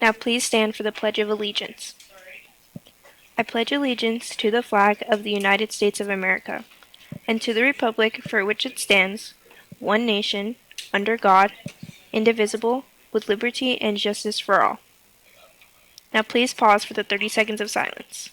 Now please stand for the Pledge of Allegiance. I pledge allegiance to the flag of the United States of America, and to the republic for which it stands, one nation, under God, indivisible, with liberty and justice for all. Now please pause for the 30 seconds of silence.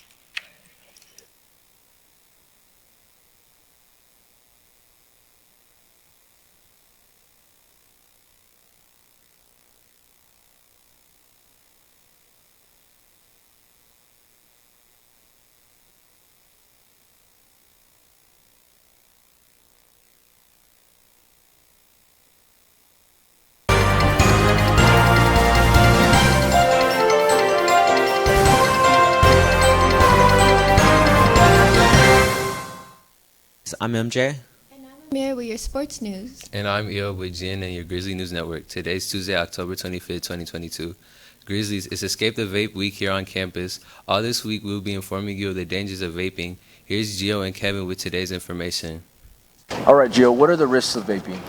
I'm MJ. And I'm Amir with your sports news. And I'm Eo with Jen and your Grizzly News Network. Today's Tuesday, October 25th, 2022. Grizzlies, it's Escape the Vape Week here on campus. All this week, we'll be informing you of the dangers of vaping. Here's Gio and Kevin with today's information. All right, Gio, what are the risks of vaping?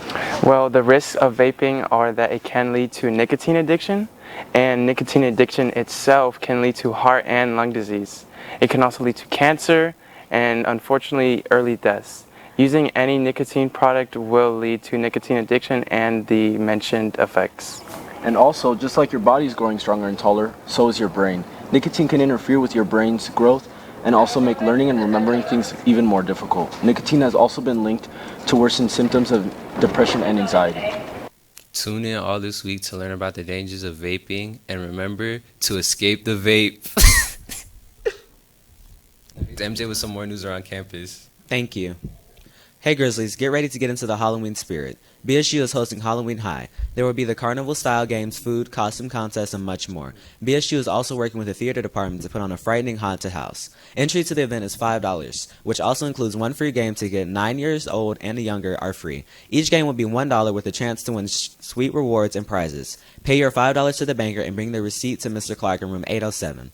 Well, the risks of vaping are that it can lead to nicotine addiction, and nicotine addiction itself can lead to heart and lung disease. It can also lead to cancer and, unfortunately, early deaths. Using any nicotine product will lead to nicotine addiction and the mentioned effects. And also, just like your body's growing stronger and taller, so is your brain. Nicotine can interfere with your brain's growth and also make learning and remembering things even more difficult. Nicotine has also been linked to worsen symptoms of depression and anxiety. Tune in all this week to learn about the dangers of vaping, and remember to escape the vape. MJ with some more news around campus. Thank you. Hey Grizzlies, get ready to get into the Halloween spirit. BSU is hosting Halloween High. There will be the carnival-style games, food, costume contests, and much more. BSU is also working with the theater department to put on a frightening haunted house. Entry to the event is $5, which also includes one free game ticket. 9 years old and younger are free. Each game will be $1 with a chance to win sweet rewards and prizes. Pay your $5 to the banker and bring the receipt to Mr. Clark in room 807.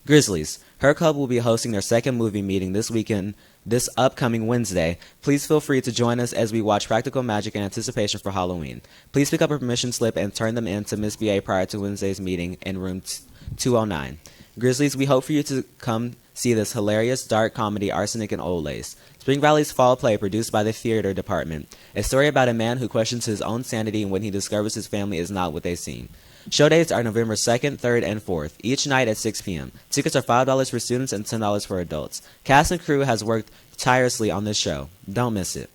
Grizzlies, her club will be hosting their second movie meeting this upcoming Wednesday. Please feel free to join us as we watch Practical Magic in anticipation for Halloween. Please pick up a permission slip and turn them in to Miss BA prior to Wednesday's meeting in room 209. Grizzlies, we hope for you to come see this hilarious dark comedy, Arsenic and Old Lace. Spring Valley's fall play produced by the theater department. A story about a man who questions his own sanity when he discovers his family is not what they seem. Show dates are November 2nd, 3rd, and 4th, each night at 6 p.m. Tickets are $5 for students and $10 for adults. Cast and crew has worked tirelessly on this show. Don't miss it.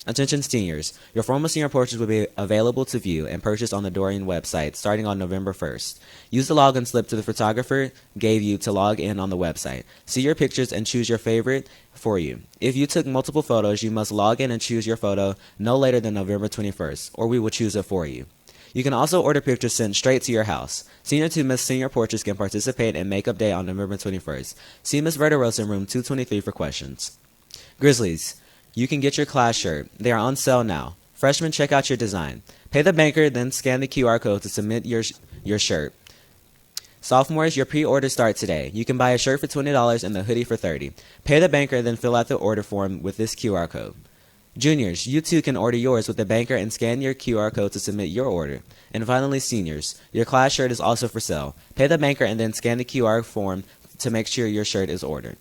Attention seniors, your formal senior portraits will be available to view and purchase on the Dorian website starting on November 1st. Use the login slip the photographer gave you to log in on the website. See your pictures and choose your favorite for you. If you took multiple photos, you must log in and choose your photo no later than November 21st, or we will choose it for you. You can also order pictures sent straight to your house. Senior to Miss Senior Portraits can participate in Makeup Day on November 21st. See Miss Verderosa in room 223 for questions. Grizzlies, you can get your class shirt. They are on sale now. Freshmen, check out your design. Pay the banker, then scan the QR code to submit your shirt. Sophomores, your pre-order starts today. You can buy a shirt for $20 and the hoodie for $30. Pay the banker, then fill out the order form with this QR code. Juniors, you too can order yours with the banker and scan your QR code to submit your order. And finally, seniors, your class shirt is also for sale. Pay the banker and then scan the QR form to make sure your shirt is ordered.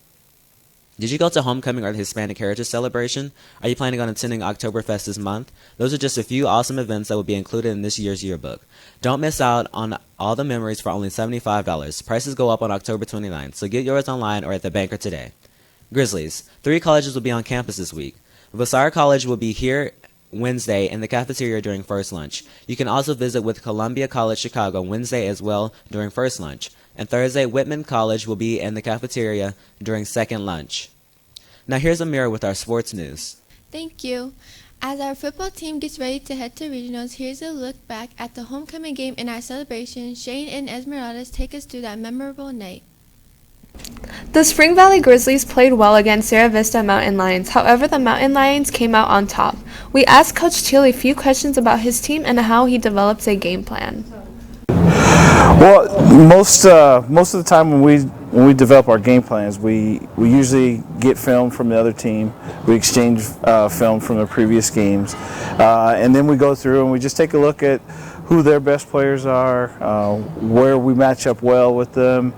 Did you go to homecoming or the Hispanic Heritage Celebration? Are you planning on attending Oktoberfest this month? Those are just a few awesome events that will be included in this year's yearbook. Don't miss out on all the memories for only $75. Prices go up on October 29th, so get yours online or at the banker today. Grizzlies, 3 colleges will be on campus this week. Vassar College will be here Wednesday in the cafeteria during first lunch. You can also visit with Columbia College Chicago Wednesday as well during first lunch. And Thursday, Whitman College will be in the cafeteria during second lunch. Now here's Amira with our sports news. Thank you. As our football team gets ready to head to regionals, here's a look back at the homecoming game in our celebration. Shane and Esmeraldas take us through that memorable night. The Spring Valley Grizzlies played well against Sierra Vista Mountain Lions. However, the Mountain Lions came out on top. We asked Coach Teal a few questions about his team and how he develops a game plan. Well, most of the time when we develop our game plans, we usually get film from the other team. We exchange film from the previous games, and then we go through and we just take a look at who their best players are, where we match up well with them,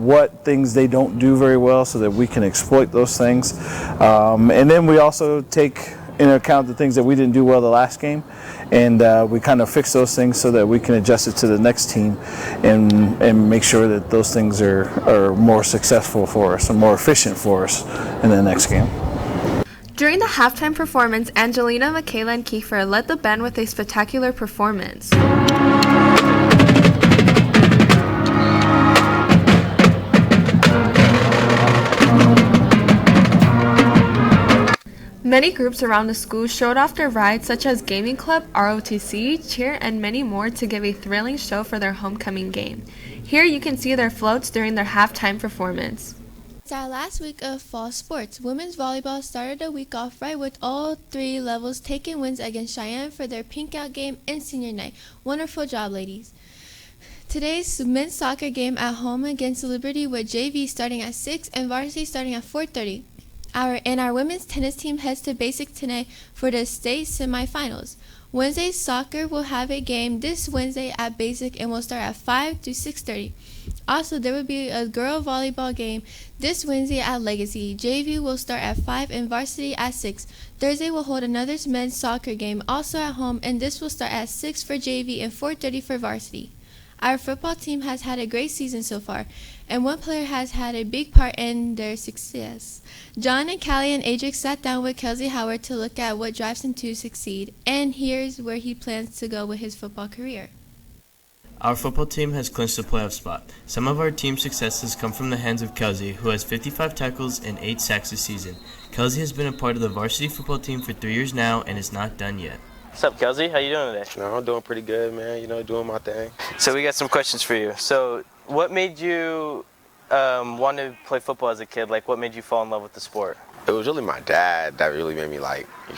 what things they don't do very well so that we can exploit those things. And then we also take into account the things that we didn't do well the last game, and we kind of fix those things so that we can adjust it to the next team and make sure that those things are more successful for us and more efficient for us in the next game. During the halftime performance, Angelina, Michaela, and Kiefer led the band with a spectacular performance. Many groups around the school showed off their rides, such as Gaming Club, ROTC, Cheer, and many more to give a thrilling show for their homecoming game. Here you can see their floats during their halftime performance. It's our last week of fall sports. Women's volleyball started the week off right with all three levels taking wins against Cheyenne for their pink out game and senior night. Wonderful job, ladies. Today's men's soccer game at home against Liberty with JV starting at 6 and varsity starting at 4:30. Our women's tennis team heads to Basic tonight for the state semifinals. Wednesday's soccer will have a game this Wednesday at Basic and will start at 5 to 6:30. Also, there will be a girl volleyball game this Wednesday at Legacy. JV will start at 5 and varsity at 6. Thursday will hold another men's soccer game also at home, and this will start at 6 for JV and 4:30 for varsity. Our football team has had a great season so far, and one player has had a big part in their success. John and Callie and Adric sat down with Kelsey Howard to look at what drives him to succeed, and here's where he plans to go with his football career. Our football team has clinched a playoff spot. Some of our team's successes come from the hands of Kelsey, who has 55 tackles and 8 sacks this season. Kelsey has been a part of the varsity football team for 3 years now and is not done yet. What's up, Kelsey? How you doing today? No, I'm doing pretty good, man. You know, doing my thing. So we got some questions for you. So what made you want to play football as a kid? Like, what made you fall in love with the sport? It was really my dad that really made me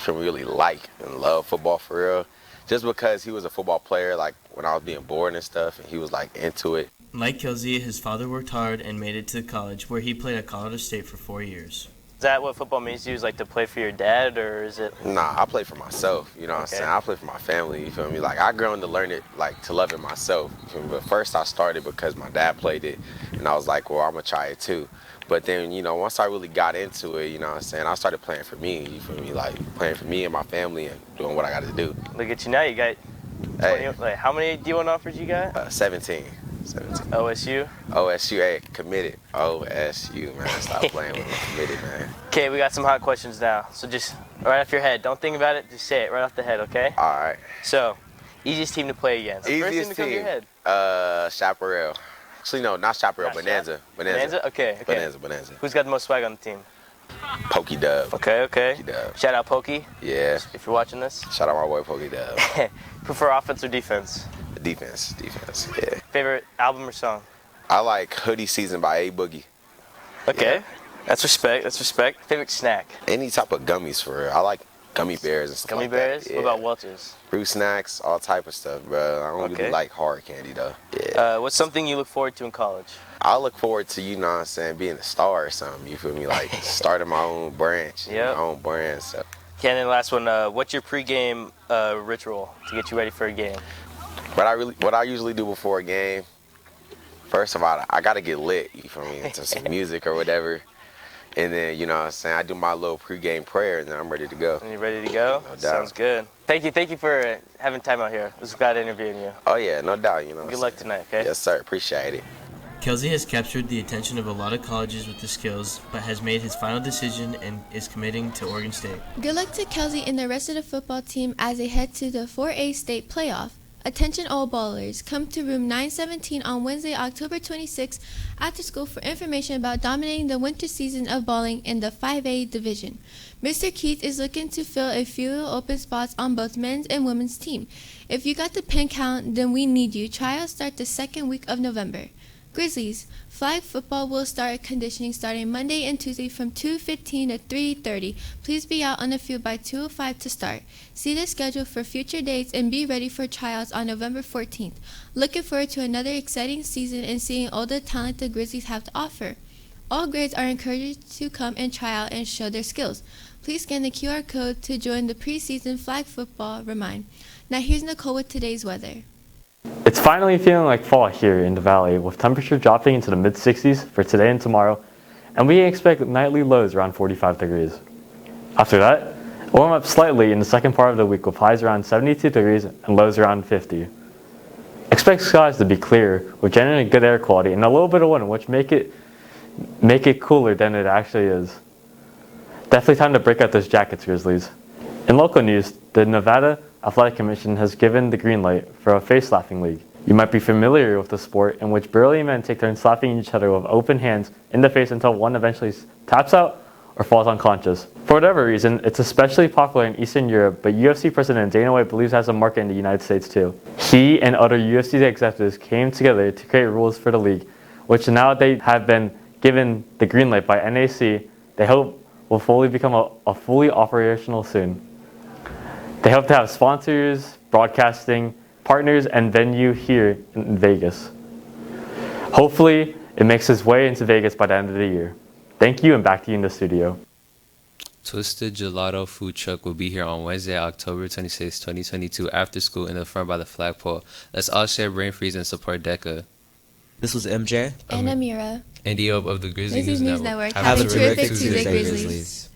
really like and love football for real. Just because he was a football player, like when I was being bored and stuff, and he was like into it. Like Kelsey, his father worked hard and made it to college, where he played at Colorado State for 4 years. Is that what football means to you, is like to play for your dad, or is it? Nah, I play for myself, you know what I'm saying? I play for my family, you feel me? Like, I grown to learn it, like, to love it myself, you feel me? But first I started because my dad played it, and I was like, well, I'm gonna try it too. But then, you know, once I really got into it, you know what I'm saying, I started playing for me, you feel me? Like, playing for me and my family and doing what I gotta do. Look at you now, you got 20, like, how many D1 offers you got? 17. OSU? OSU, hey, committed. OSU, man. Stop playing with me. Committed, man. Okay, we got some hot questions now. So just right off your head. Don't think about it. Just say it right off the head, okay? All right. So, easiest team to play against. Easiest first thing to come to your head. Chaparral. Actually, no, not Chaparral. Bonanza. Bonanza? Okay. Bonanza. Who's got the most swag on the team? Pokey Dub. Okay. Pokey Dub. Shout out Pokey. Yeah. If you're watching this. Shout out my boy Pokey Dub. Prefer offense or defense? Defense, yeah. Favorite album or song? I like Hoodie Season by A Boogie. Okay. Yeah. That's respect. Favorite snack? Any type of gummies for real. I like gummy bears and stuff Gummy like bears? that. Yeah. What about Welch's? Fruit snacks, all type of stuff, bro. I don't really like hard candy though. Yeah. What's something you look forward to in college? I look forward to, you know what I'm saying, being a star or something, you feel me? Like starting my own branch, my own brand. So. Okay, and then last one, what's your pregame ritual to get you ready for a game? What I usually do before a game, first of all, I gotta get lit, you feel me, to some music or whatever. And then, you know what I'm saying, I do my little pregame prayer and then I'm ready to go. And you ready to go? No doubt. Sounds good. Thank you for having time out here. It was glad interviewing you. Oh yeah, no doubt, you know. Good luck tonight, okay? Yes sir, appreciate it. Kelsey has captured the attention of a lot of colleges with his skills, but has made his final decision and is committing to Oregon State. Good luck to Kelsey and the rest of the football team as they head to the 4A state playoff. Attention all ballers, come to room 917 on Wednesday, October 26th after school for information about dominating the winter season of bowling in the 5A division. Mr. Keith is looking to fill a few open spots on both men's and women's team. If you got the pin count, then we need you. Trials start the second week of November. Grizzlies, flag football will start conditioning starting Monday and Tuesday from 2:15 to 3:30. Please be out on the field by 2:05 to start. See the schedule for future dates and be ready for tryouts on November 14th. Looking forward to another exciting season and seeing all the talent the Grizzlies have to offer. All grades are encouraged to come and try out and show their skills. Please scan the QR code to join the preseason flag football remind. Now here's Nicole with today's weather. It's finally feeling like fall here in the valley, with temperature dropping into the mid-60s for today and tomorrow, and we expect nightly lows around 45 degrees. After that, warm up slightly in the second part of the week with highs around 72 degrees and lows around 50. Expect skies to be clear with generally good air quality and a little bit of wind, which make it cooler than it actually is. Definitely time to break out those jackets, Grizzlies. In local news, the Nevada Athletic Commission has given the green light for a face slapping league. You might be familiar with the sport in which burly men take turns slapping each other with open hands in the face until one eventually taps out or falls unconscious. For whatever reason, it's especially popular in Eastern Europe, but UFC President Dana White believes it has a market in the United States too. He and other UFC executives came together to create rules for the league, which now they have been given the green light by NAC. They hope will fully become a fully operational soon. They hope to have sponsors, broadcasting, partners, and venue here in Vegas. Hopefully, it makes its way into Vegas by the end of the year. Thank you, and back to you in the studio. Twisted Gelato food truck will be here on Wednesday, October 26, 2022, after school in the front by the flagpole. Let's all share brain freeze and support DECA. This was MJ. And Amira. And Dio of the Grizzly News Network. Have a terrific Tuesday, Grizzlies.